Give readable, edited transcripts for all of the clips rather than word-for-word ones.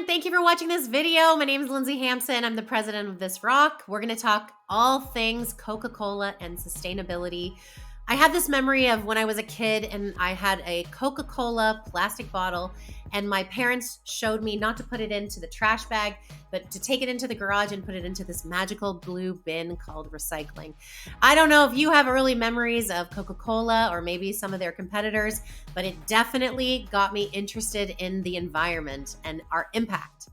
Thank you for watching this video. My name is Lindsay Hampson. I'm the president of ThisRock. We're going to talk all things Coca-Cola and sustainability. I had this memory of when I was a kid and I had a Coca-Cola plastic bottle, and my parents showed me not to put it into the trash bag, but to take it into the garage and put it into this magical blue bin called recycling. I don't know if you have early memories of Coca-Cola or maybe some of their competitors, but it definitely got me interested in the environment and our impact.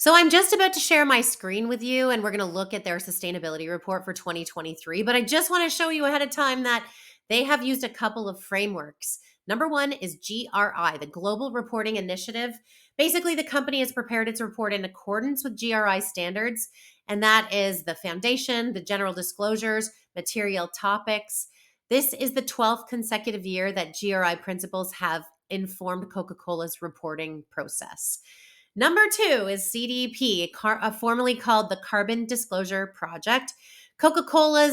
So I'm just about to share my screen with you, and we're going to look at their sustainability report for 2023. But I just want to show you ahead of time that they have used a couple of frameworks. Number one is GRI, the Global Reporting Initiative. Basically, the company has prepared its report in accordance with GRI standards, and that is the foundation, the general disclosures, material topics. This is the 12th consecutive year that GRI principles have informed Coca-Cola's reporting process. Number two is CDP, formerly called the Carbon Disclosure Project. Coca-Cola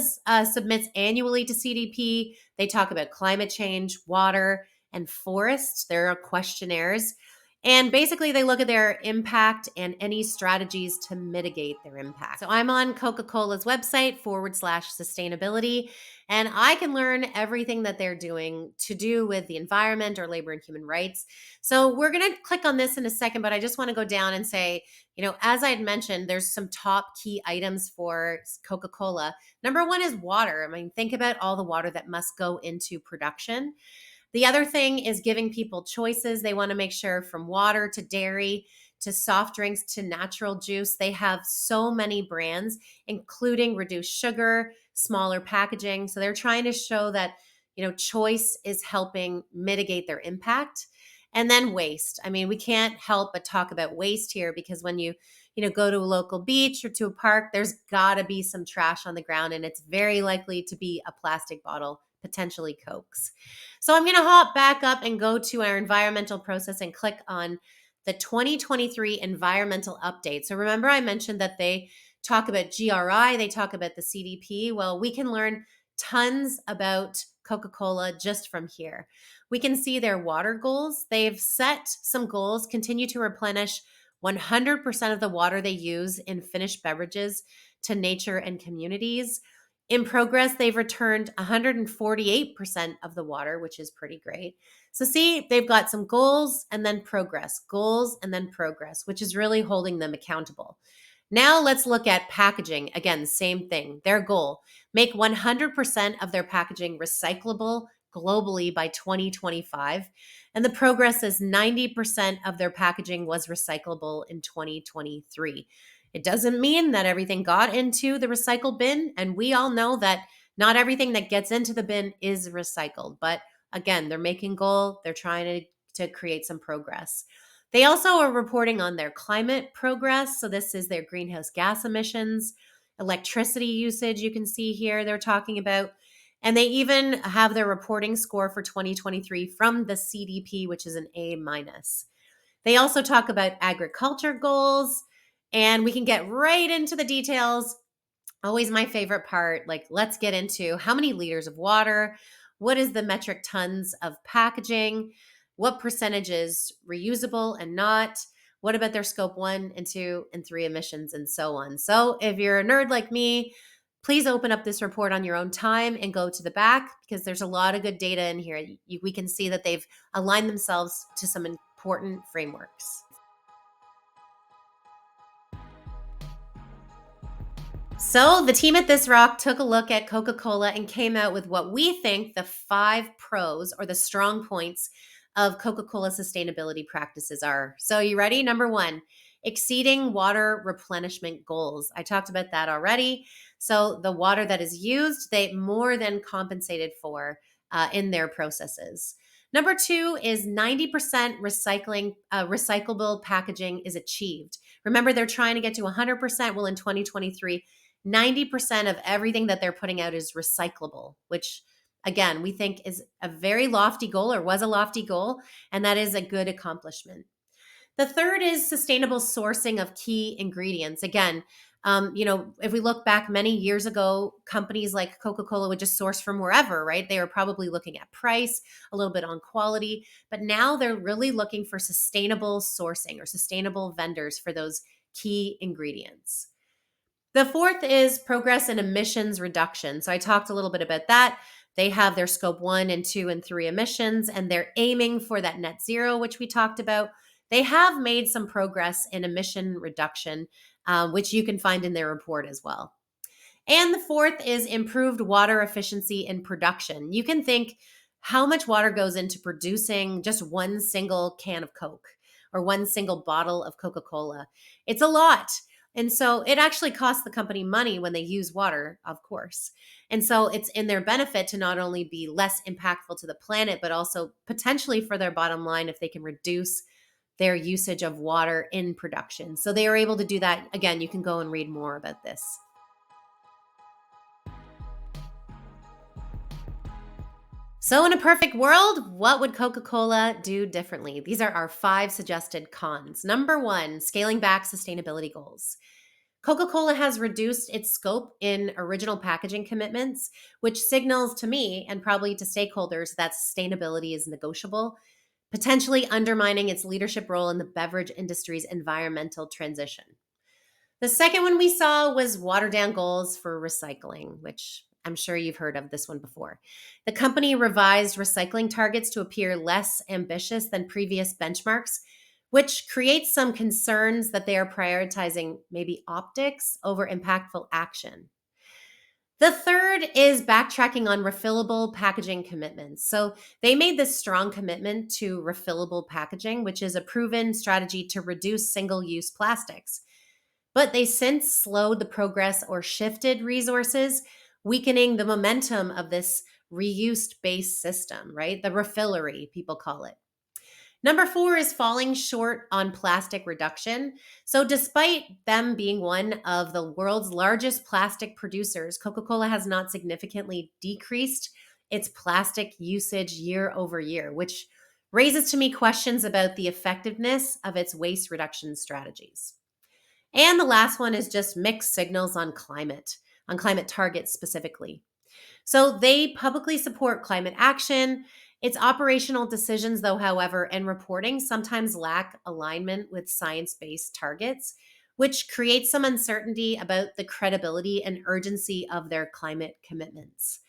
submits annually to CDP. They talk about climate change, water, and forests. There are questionnaires. And basically, they look at their impact and any strategies to mitigate their impact. So I'm on Coca-Cola's website /sustainability, and I can learn everything that they're doing to do with the environment or labor and human rights. So we're going to click on this in a second, but I just want to go down and say, as I had mentioned, there's some top key items for Coca-Cola. Number one is water. I mean, think about all the water that must go into production. The other thing is giving people choices. They want to make sure from water to dairy to soft drinks to natural juice, they have so many brands, including reduced sugar, smaller packaging. So they're trying to show that, choice is helping mitigate their impact. And then waste. I mean, we can't help but talk about waste here because when you go to a local beach or to a park, there's got to be some trash on the ground, and it's very likely to be a plastic bottle, potentially Cokes. So I'm going to hop back up and go to our environmental process and click on the 2023 environmental update. So remember I mentioned that they talk about GRI, they talk about the CDP. Well, we can learn tons about Coca-Cola just from here. We can see their water goals. They've set some goals, continue to replenish 100% of the water they use in finished beverages to nature and communities. In progress, they've returned 148% of the water, which is pretty great. So see, they've got some goals and then progress, which is really holding them accountable. Now let's look at packaging. Again, same thing. Their goal, make 100% of their packaging recyclable globally by 2025. And the progress is 90% of their packaging was recyclable in 2023. It doesn't mean that everything got into the recycle bin, and we all know that not everything that gets into the bin is recycled. But again, they're making goal, they're trying to create some progress. They also are reporting on their climate progress. So this is their greenhouse gas emissions, electricity usage, you can see here they're talking about. And they even have their reporting score for 2023 from the CDP, which is an A-. They also talk about agriculture goals, and we can get right into the details. Always my favorite part. Like, let's get into how many liters of water, what is the metric tons of packaging, what percentage is reusable and not, what about their scope 1 and 2 and 3 emissions, and so on. So if you're a nerd like me, please open up this report on your own time and go to the back because there's a lot of good data in here. We can see that they've aligned themselves to some important frameworks. So the team at ThisRock took a look at Coca-Cola and came out with what we think the 5 pros or the strong points of Coca-Cola sustainability practices are. So you ready? Number 1, exceeding water replenishment goals. I talked about that already. So the water that is used, they more than compensated for in their processes. Number 2 is 90% recyclable packaging is achieved. Remember, they're trying to get to 100%. Well, in 2023, 90% of everything that they're putting out is recyclable, which again, we think is a very lofty goal, or was a lofty goal, and that is a good accomplishment. The third is sustainable sourcing of key ingredients. Again, If we look back many years ago, companies like Coca-Cola would just source from wherever, right? They were probably looking at price, a little bit on quality, but now they're really looking for sustainable sourcing or sustainable vendors for those key ingredients. The fourth is progress in emissions reduction. So I talked a little bit about that. They have their scope 1 and 2 and 3 emissions, and they're aiming for that net zero, which we talked about. They have made some progress in emission reduction, which you can find in their report as well. And the fourth is improved water efficiency in production. You can think how much water goes into producing just one single can of Coke or one single bottle of Coca-Cola. It's a lot. And so it actually costs the company money when they use water, of course. And so it's in their benefit to not only be less impactful to the planet, but also potentially for their bottom line if they can reduce their usage of water in production. So they are able to do that. Again, you can go and read more about this. So in a perfect world, what would Coca-Cola do differently? These are our 5 suggested cons. Number 1, scaling back sustainability goals. Coca-Cola has reduced its scope in original packaging commitments, which signals to me and probably to stakeholders that sustainability is negotiable, potentially undermining its leadership role in the beverage industry's environmental transition. The second one we saw was watered down goals for recycling, which I'm sure you've heard of this one before. The company revised recycling targets to appear less ambitious than previous benchmarks, which creates some concerns that they are prioritizing maybe optics over impactful action. The third is backtracking on refillable packaging commitments. So they made this strong commitment to refillable packaging, which is a proven strategy to reduce single-use plastics. But they since slowed the progress or shifted resources, weakening the momentum of this reuse-based system, right? The refillery, people call it. Number 4 is falling short on plastic reduction. So despite them being one of the world's largest plastic producers, Coca-Cola has not significantly decreased its plastic usage year over year, which raises to me questions about the effectiveness of its waste reduction strategies. And the last one is just mixed signals on climate targets specifically. So they publicly support climate action. Its operational decisions, though, however, and reporting sometimes lack alignment with science-based targets, which creates some uncertainty about the credibility and urgency of their climate commitments.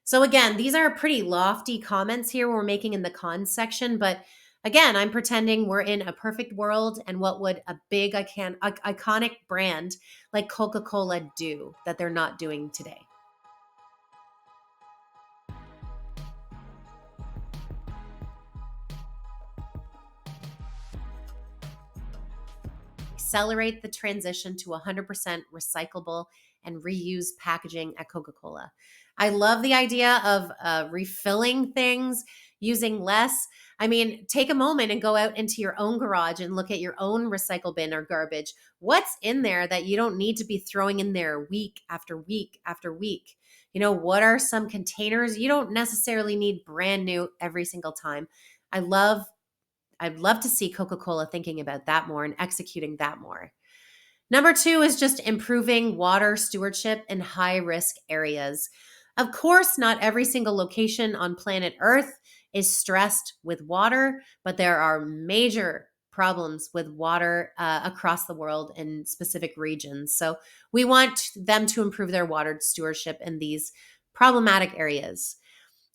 So again, these are pretty lofty comments here we're making in the cons section, but again, I'm pretending we're in a perfect world, and what would a big iconic brand like Coca-Cola do that they're not doing today? Accelerate the transition to 100% recyclable and reused packaging at Coca-Cola. I love the idea of refilling things, using less. I mean, take a moment and go out into your own garage and look at your own recycle bin or garbage. What's in there that you don't need to be throwing in there week after week after week? What are some containers you don't necessarily need brand new every single time? I'd love to see Coca-Cola thinking about that more and executing that more. Number 2 is just improving water stewardship in high-risk areas. Of course, not every single location on planet Earth is stressed with water, but there are major problems with water across the world in specific regions. So we want them to improve their water stewardship in these problematic areas.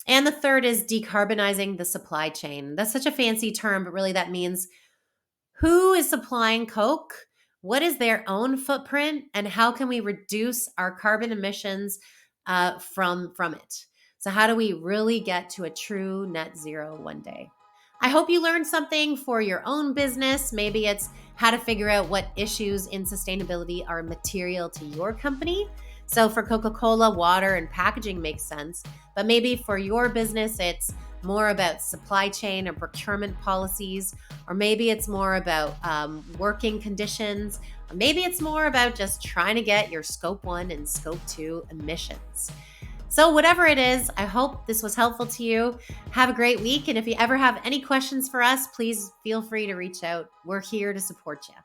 And the third is decarbonizing the supply chain. That's such a fancy term, but really that means who is supplying Coke? What is their own footprint? And how can we reduce our carbon emissions from it? So how do we really get to a true net zero one day? I hope you learned something for your own business. Maybe it's how to figure out what issues in sustainability are material to your company. So for Coca-Cola, water and packaging makes sense, but maybe for your business, it's more about supply chain or procurement policies, or maybe it's more about working conditions, or maybe it's more about just trying to get your scope 1 and scope 2 emissions. So whatever it is, I hope this was helpful to you. Have a great week. And if you ever have any questions for us, please feel free to reach out. We're here to support you.